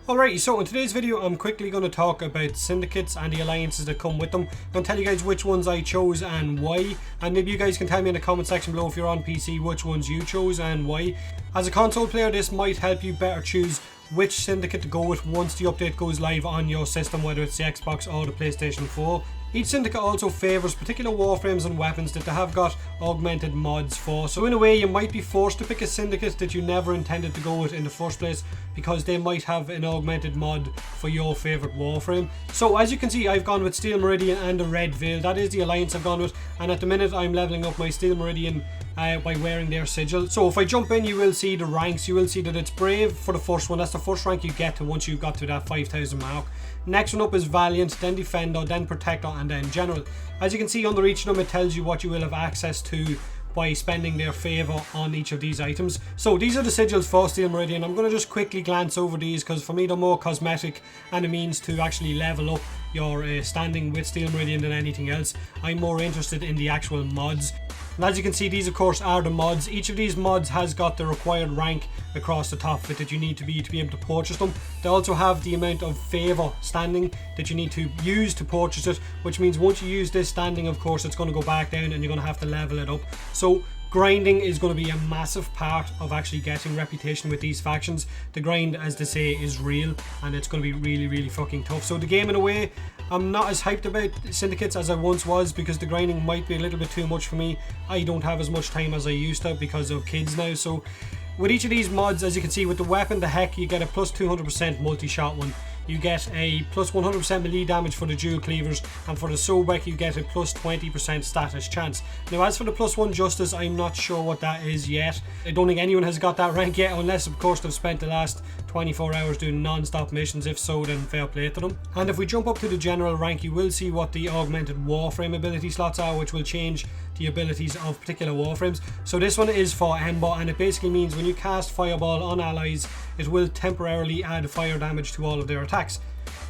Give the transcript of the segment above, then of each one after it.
Alrighty, so in today's video I'm quickly going to talk about syndicates and the alliances that come with them. I'm going to tell you guys which ones I chose and why, and maybe you guys can tell me in the comment section below if you're on PC which ones you chose and why. As a console player, this might help you better choose which syndicate to go with once the update goes live on your system, whether it's the Xbox or the PlayStation 4. Each syndicate also favours particular warframes and weapons that they have got augmented mods for, so in a way you might be forced to pick a syndicate that you never intended to go with in the first place because they might have an augmented mod for your favourite warframe. So as you can see, I've gone with Steel Meridian and the Red Veil. That is the alliance I've gone with, and at the minute I'm levelling up my Steel Meridian by wearing their sigil. So if I jump in, you will see the ranks. You will see that it's Brave for the first one. That's the first rank you get to once you've got to that 5,000 mark. Next one up is Valiant, then Defender, then Protector, and then General. As you can see under each of them, it tells you what you will have access to by spending their favour on each of these items. So these are the sigils for Steel Meridian. I'm going to just quickly glance over these because for me they're more cosmetic and a means to actually level up your standing with Steel Meridian than anything else. I'm more interested in the actual mods. And as you can see, these of course are the mods. Each of these mods has got the required rank across the top of it that you need to be able to purchase them. They also have the amount of favour standing that you need to use to purchase it, which means once you use this standing, of course, it's going to go back down and you're going to have to level it up. So grinding is going to be a massive part of actually getting reputation with these factions. The grind, as they say, is real and it's going to be really fucking tough. So the game, in a way, I'm not as hyped about syndicates as I once was because the grinding might be a little bit too much for me. I don't have as much time as I used to because of kids now. So with each of these mods, as you can see, with the weapon, the Heck, you get a plus 200% multi-shot one. You get a plus 100% melee damage for the dual cleavers, and for the Sobek you get a plus 20% status chance. Now as for the plus 1 justice, I'm not sure what that is yet. I don't think anyone has got that rank yet, unless of course they've spent the last 24 hours doing non-stop missions. If so, then fair play to them. And if we jump up to the general rank, you will see what the augmented Warframe ability slots are, which will change the abilities of particular warframes. So this one is for Ember, and it basically means when you cast Fireball on allies, it will temporarily add fire damage to all of their attacks.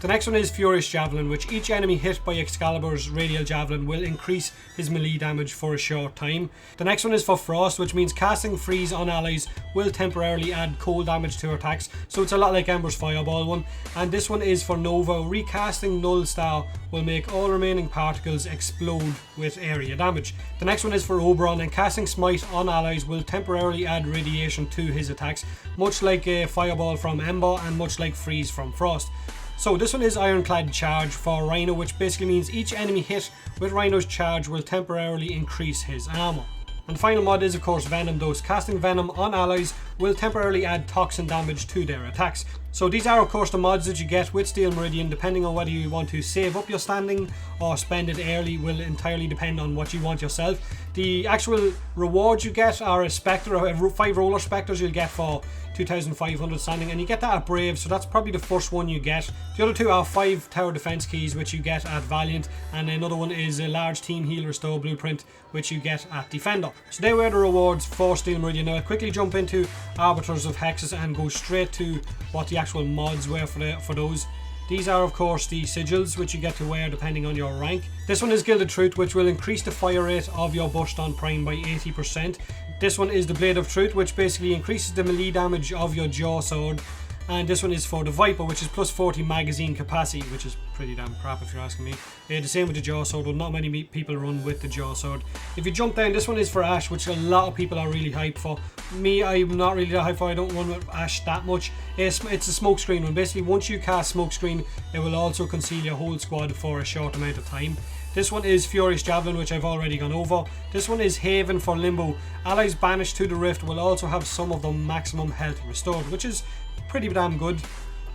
The next one is Furious Javelin, which each enemy hit by Excalibur's Radial Javelin will increase his melee damage for a short time. The next one is for Frost, which means casting Freeze on allies will temporarily add cold damage to attacks, so it's a lot like Ember's Fireball one. And this one is for Nova. Recasting Null Star will make all remaining particles explode with area damage. The next one is for Oberon, and casting Smite on allies will temporarily add radiation to his attacks, much like Fireball from Ember and much like Freeze from Frost. So this one is Ironclad Charge for Rhino, which basically means each enemy hit with Rhino's charge will temporarily increase his armor. And the final mod is of course Venom Dose. Casting Venom on allies will temporarily add toxin damage to their attacks. So these are of course the mods that you get with Steel Meridian. Depending on whether you want to save up your standing or spend it early will entirely depend on what you want yourself. The actual rewards you get are a Spectre, 5 Roller Spectres you'll get for 2,500 standing, and you get that at Brave, so that's probably the first one you get. The other two are 5 Tower Defense Keys, which you get at Valiant, and another one is a large Team Heal Restore Blueprint, which you get at Defender. So they were the rewards for Steel Meridian. Now I'll quickly jump into Arbiters of Hexis and go straight to what the actual mods were for those. These are of course the sigils, which you get to wear depending on your rank. This one is Gilded Truth, which will increase the fire rate of your burst on Prime by 80%. This one is the Blade of Truth, which basically increases the melee damage of your Jaw Sword. And this one is for the Viper, which is plus 40 magazine capacity, which is pretty damn crap if you're asking me. The same with the Jaw Sword, but not many people run with the Jaw Sword. If you jump down, this one is for Ash, which a lot of people are really hyped for. Me, I'm not really that hyped for. I don't run with Ash that much. It's a smoke screen one. Basically, once you cast smoke screen, it will also conceal your whole squad for a short amount of time. This one is Furious Javelin, which I've already gone over. This one is Haven for Limbo. Allies banished to the Rift will also have some of the maximum health restored, which is pretty damn good.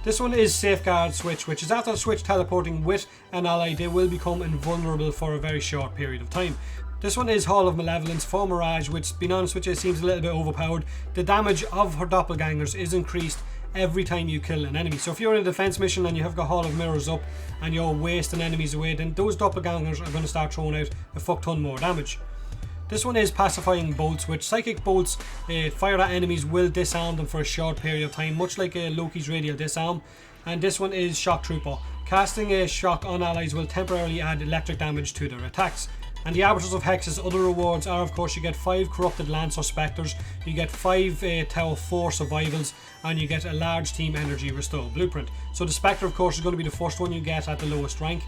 This one is Safeguard Switch, which is after Switch teleporting with an ally, they will become invulnerable for a very short period of time. This one is Hall of Malevolence for Mirage, which, being honest with you, seems a little bit overpowered. The damage of her doppelgangers is increased every time you kill an enemy. So if you're in a defense mission and you have got Hall of Mirrors up and you're wasting enemies away, then those doppelgangers are going to start throwing out a fuck ton more damage. This one is Pacifying Bolts, which Psychic Bolts fired at enemies will disarm them for a short period of time, much like Loki's Radial Disarm. And this one is Shock Trooper. Casting a shock on allies will temporarily add electric damage to their attacks. And the Arbiters of Hexis other rewards are, of course, you get 5 Corrupted Lancer Spectres, you get 5 Tower 4 Survivals, and you get a large team energy restore blueprint. So the Spectre, of course, is going to be the first one you get at the lowest rank.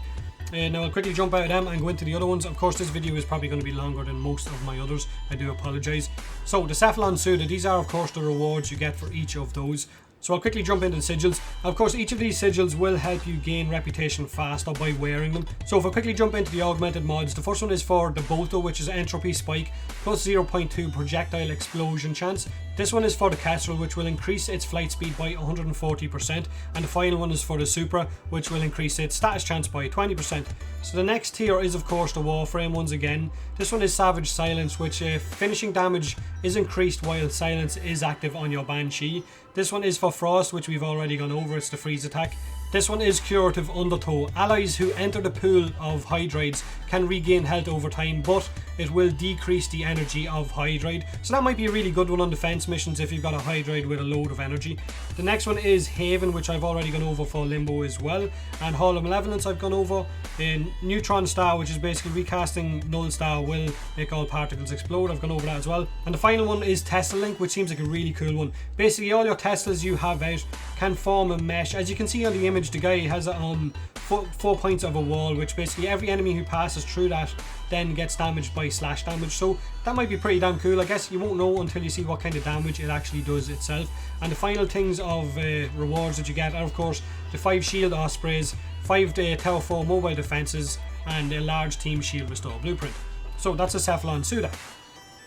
Now I'll quickly jump out of them and go into the other ones. Of course, this video is probably going to be longer than most of my others. I do apologise. So the Cephalon Suda, these are of course the rewards you get for each of those. So I'll quickly jump into the sigils. Of course, each of these sigils will help you gain reputation faster by wearing them. So if I quickly jump into the augmented mods, the first one is for the Bolto, which is entropy spike plus 0.2 projectile explosion chance. This one is for the Kestrel, which will increase its flight speed by 140%, and the final one is for the Supra, which will increase its status chance by 20%. So the next tier is of course the Warframe once again. This one is Savage Silence, which finishing damage is increased while silence is active on your Banshee. This one is for Frost, which we've already gone over, it's the freeze attack. This one is Curative Undertow. Allies who enter the pool of Hydrides can regain health over time, but it will decrease the energy of Hydride. So that might be a really good one on defense missions if you've got a Hydride with a load of energy. The next one is Haven, which I've already gone over for Limbo as well. And Hall of Malevolence I've gone over. In Neutron Star, which is basically recasting Null Star will make all particles explode. I've gone over that as well. And the final one is Tesla Link, which seems like a really cool one. Basically all your Teslas you have out can form a mesh. As you can see on the image, the guy has it on 4 points of a wall, which basically every enemy who passes through that then gets damaged by slash damage. So that might be pretty damn cool. I guess you won't know until you see what kind of damage it actually does itself. And the final things of rewards that you get are of course the 5 shield ospreys, 5 Tower 4 mobile defenses, and a large team shield restore blueprint. So that's a Cephalon Suda.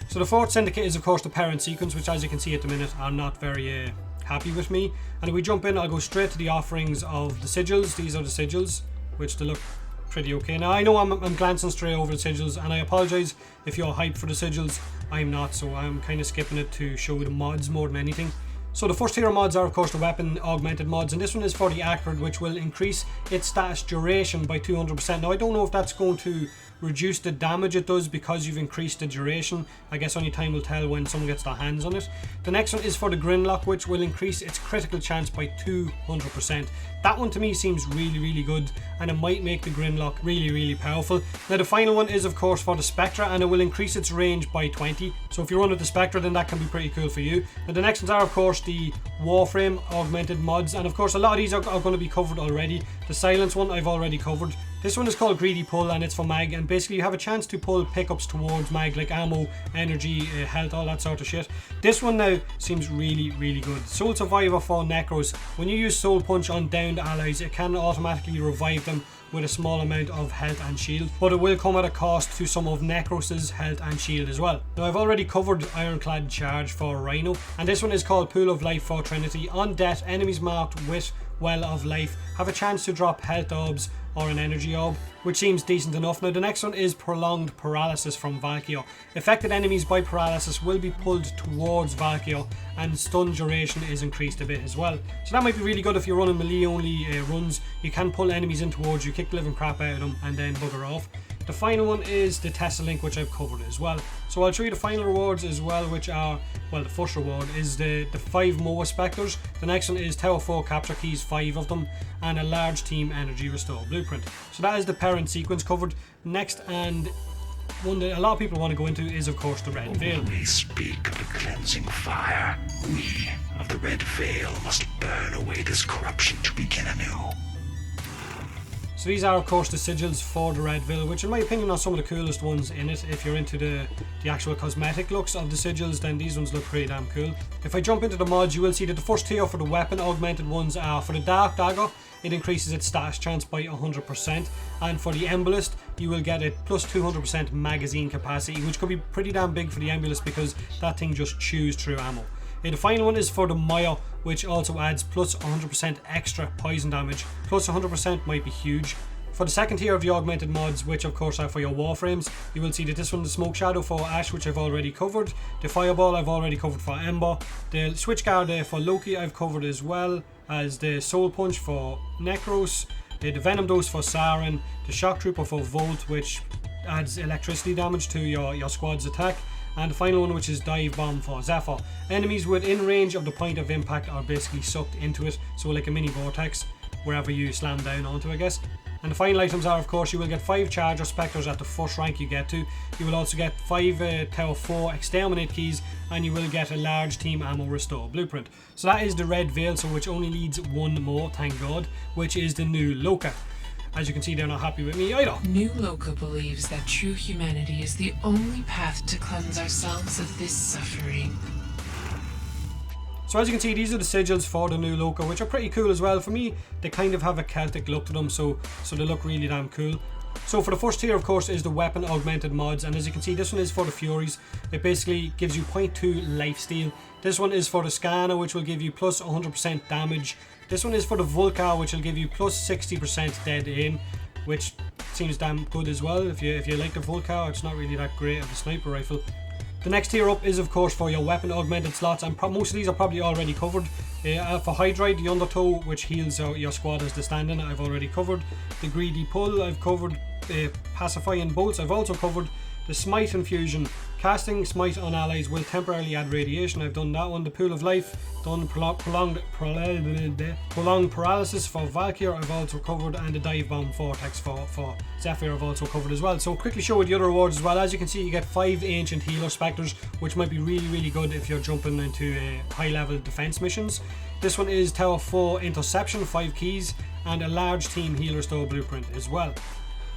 So the fourth Syndicate is of course the Perrin sequence, which as you can see at the minute are not very happy with me. And if we jump in, I'll go straight to the offerings of the sigils. These are the sigils, which they look pretty okay. Now I know I'm glancing straight over the sigils, and I apologise if you're hyped for the sigils. I'm not, so I'm kind of skipping it to show the mods more than anything. So the first tier of mods are of course the weapon augmented mods, and this one is for the Acrid, which will increase its status duration by 200%. Now I don't know if that's going to reduce the damage it does because you've increased the duration. I guess only time will tell when someone gets their hands on it. The next one is for the Grinlock, which will increase its critical chance by 200%. That one to me seems really good, and it might make the Grinlock really powerful. Now the final one is of course for the Spectra, and it will increase its range by 20. So if you run with the Spectra, then that can be pretty cool for you. Now the next ones are of course the Warframe augmented mods, and of course a lot of these are going to be covered already. The Silence one I've already covered. This one is called Greedy Pull, and it's for mag, and basically you have a chance to pull pickups towards mag, like ammo, energy, health, all that sort of shit. This one now seems really good. Soul Survivor for Necros. When you use Soul Punch on downed allies, it can automatically revive them with a small amount of health and shield, but it will come at a cost to some of Necros's health and shield as well. Now I've already covered Ironclad Charge for Rhino, and this one is called Pool of Life for Trinity. On death, enemies marked with Well of Life have a chance to drop health orbs or an energy orb, which seems decent enough. Now the next one is Prolonged Paralysis from Valkyr. Affected enemies by paralysis will be pulled towards Valkyr, and stun duration is increased a bit as well. So that might be really good if you're running melee only runs. You can pull enemies in towards you, kick the living crap out of them, and then bugger off. The final one is the Tesla Link, which I've covered as well. So I'll show you the final rewards as well, which are, well, the first reward is the 5 MOA Spectres. The next one is Tower 4 Capture Keys, 5 of them, and a large team energy restore blueprint. So that is the Perrin sequence covered. Next, and one that a lot of people want to go into, is of course the Red Veil. When we speak of the cleansing fire, we of the Red Veil must burn away this corruption to begin anew. So these are of course the sigils for the Red Veil, which in my opinion are some of the coolest ones in it. If you're into the actual cosmetic looks of the sigils, then these ones look pretty damn cool. If I jump into the mods, you will see that the first tier for the weapon augmented ones are for the Dark Dagger. It increases its status chance by 100%, and for the Embolist you will get a plus 200% magazine capacity, which could be pretty damn big for the Embolist because that thing just chews through ammo. The final one is for the Maya, which also adds plus 100% extra poison damage. Plus 100% might be huge. For the second tier of the augmented mods, which of course are for your Warframes, you will see that this one, the Smoke Shadow for Ash, which I've already covered. The Fireball I've already covered for Ember. The Switch Guard for Loki I've covered, as well as the Soul Punch for Necros. The Venom Dose for Siren. The Shock Trooper for Volt, which adds electricity damage to your squad's attack. And the final one, which is Dive Bomb for Zephyr. Enemies within range of the point of impact are basically sucked into it, so like a mini vortex. wherever you slam down onto, I guess. And the final items are, of course, you will get 5 Charger Spectres at the first rank you get to. You will also get 5 Tower 4 Exterminate keys, and you will get a large Team Ammo Restore blueprint. So that is the Red Veil, so which only needs one more, thank God, which is the new Loka. As you can see, they're not happy with me either. New Loka believes that true humanity is the only path to cleanse ourselves of this suffering. So as you can see, these are the sigils for the new Loka, which are pretty cool as well. For me, they kind of have a Celtic look to them, so they look really damn cool. So for the first tier, of course, is the weapon augmented mods, and as you can see, this one is for the Furies. It basically gives you 0.2 lifesteal. This one is for the Scanner, which will give you plus 100% damage. This one is for the Vulcar, which will give you plus 60% dead aim, which seems damn good as well. If you like the Vulcar, it's not really that great of a sniper rifle. The next tier up is, of course, for your weapon augmented slots, and most of these are probably already covered. For Hydride, the Undertow, which heals your squad as they stand in, I've already covered. The Greedy Pull, I've covered. Pacifying Bolts, I've also covered. The Smite Infusion, casting Smite on allies will temporarily add radiation, I've done that one. The Pool of Life, done. Prolonged Paralysis for Valkyr, I've also covered, and the Dive Bomb Vortex for Zephyr I've also covered as well. So quickly show you the other rewards as well. As you can see, you get 5 Ancient Healer Spectres, which might be really good if you're jumping into high level defense missions. This one is Tower 4 Interception, 5 keys, and a large Team Healer Store blueprint as well.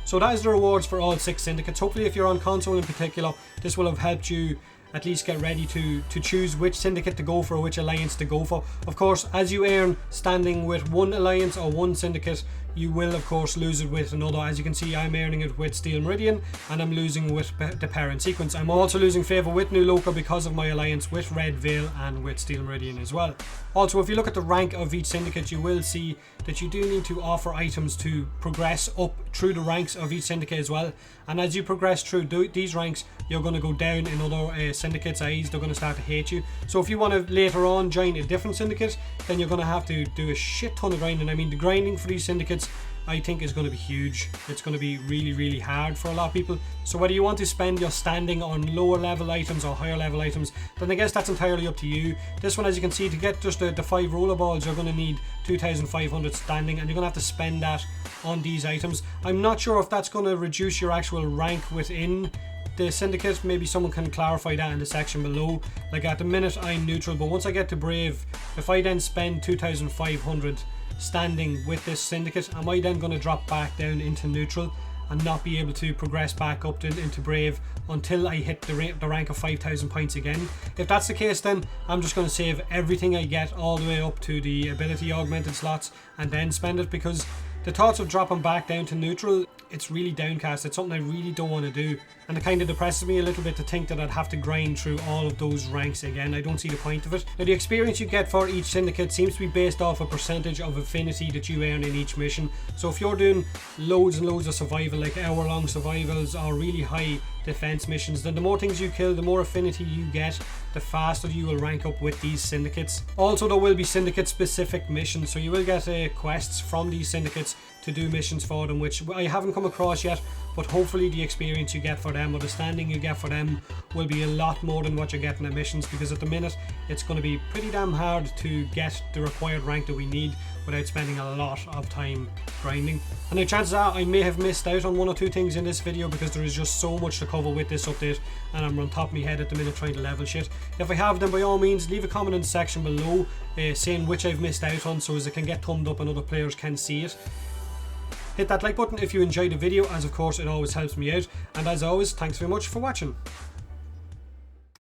So that is the rewards for all 6 syndicates. Hopefully, if you're on console in particular, this will have helped you at least get ready to choose which syndicate to go for, which alliance to go for. Of course, as you earn standing with one alliance or one syndicate, you will of course lose it with another. As you can see, I'm earning it with Steel Meridian, and I'm losing with the Perrin sequence. I'm also losing favour with New Loka because of my alliance with Red Veil and with Steel Meridian as well. Also, if you look at the rank of each syndicate, you will see that you do need to offer items to progress up through the ranks of each syndicate as well. And as you progress through these ranks, you're going to go down in other syndicates' eyes. They're going to start to hate you. So if you want to later on join a different syndicate, then you're going to have to do a shit ton of grinding. I mean, the grinding for these syndicates, I think, is going to be huge. It's going to be really hard for a lot of people. So whether you want to spend your standing on lower level items or higher level items, then I guess that's entirely up to you. This one, as you can see, to get just the 5 rollerballs, you're going to need 2,500 standing, and you're going to have to spend that on these items. I'm not sure if that's going to reduce your actual rank within the syndicate. Maybe someone can clarify that in the section below. Like, at the minute I'm neutral, but once I get to Brave, if I then spend 2,500 standing with this syndicate, am I then going to drop back down into neutral and not be able to progress back up into Brave until I hit the rank of 5,000 points again? If that's the case, then I'm just going to save everything I get all the way up to the ability augmented slots and then spend it, because the thoughts of dropping back down to neutral, it's really downcast. It's something I really don't want to do, and it kind of depresses me a little bit to think that I'd have to grind through all of those ranks again. I don't see the point of it. Now, the experience you get for each syndicate seems to be based off a percentage of affinity that you earn in each mission. So if you're doing loads and loads of survival, like hour-long survivals or really high defense missions, then the more things you kill, the more affinity you get, the faster you will rank up with these syndicates. Also, there will be syndicate specific missions, so you will get quests from these syndicates to do missions for them, which I haven't come across yet, but hopefully the experience you get for them or the standing you get for them will be a lot more than what you're getting at missions, because at the minute it's going to be pretty damn hard to get the required rank that we need without spending a lot of time grinding. And the chances are I may have missed out on 1 or 2 things in this video, because there is just so much to cover with this update and I'm on top of my head at the minute trying to level shit. If I have, then by all means leave a comment in the section below saying which I've missed out on, so as it can get thumbed up and other players can see it. Hit that like button if you enjoyed the video, as of course it always helps me out, and as always, thanks very much for watching.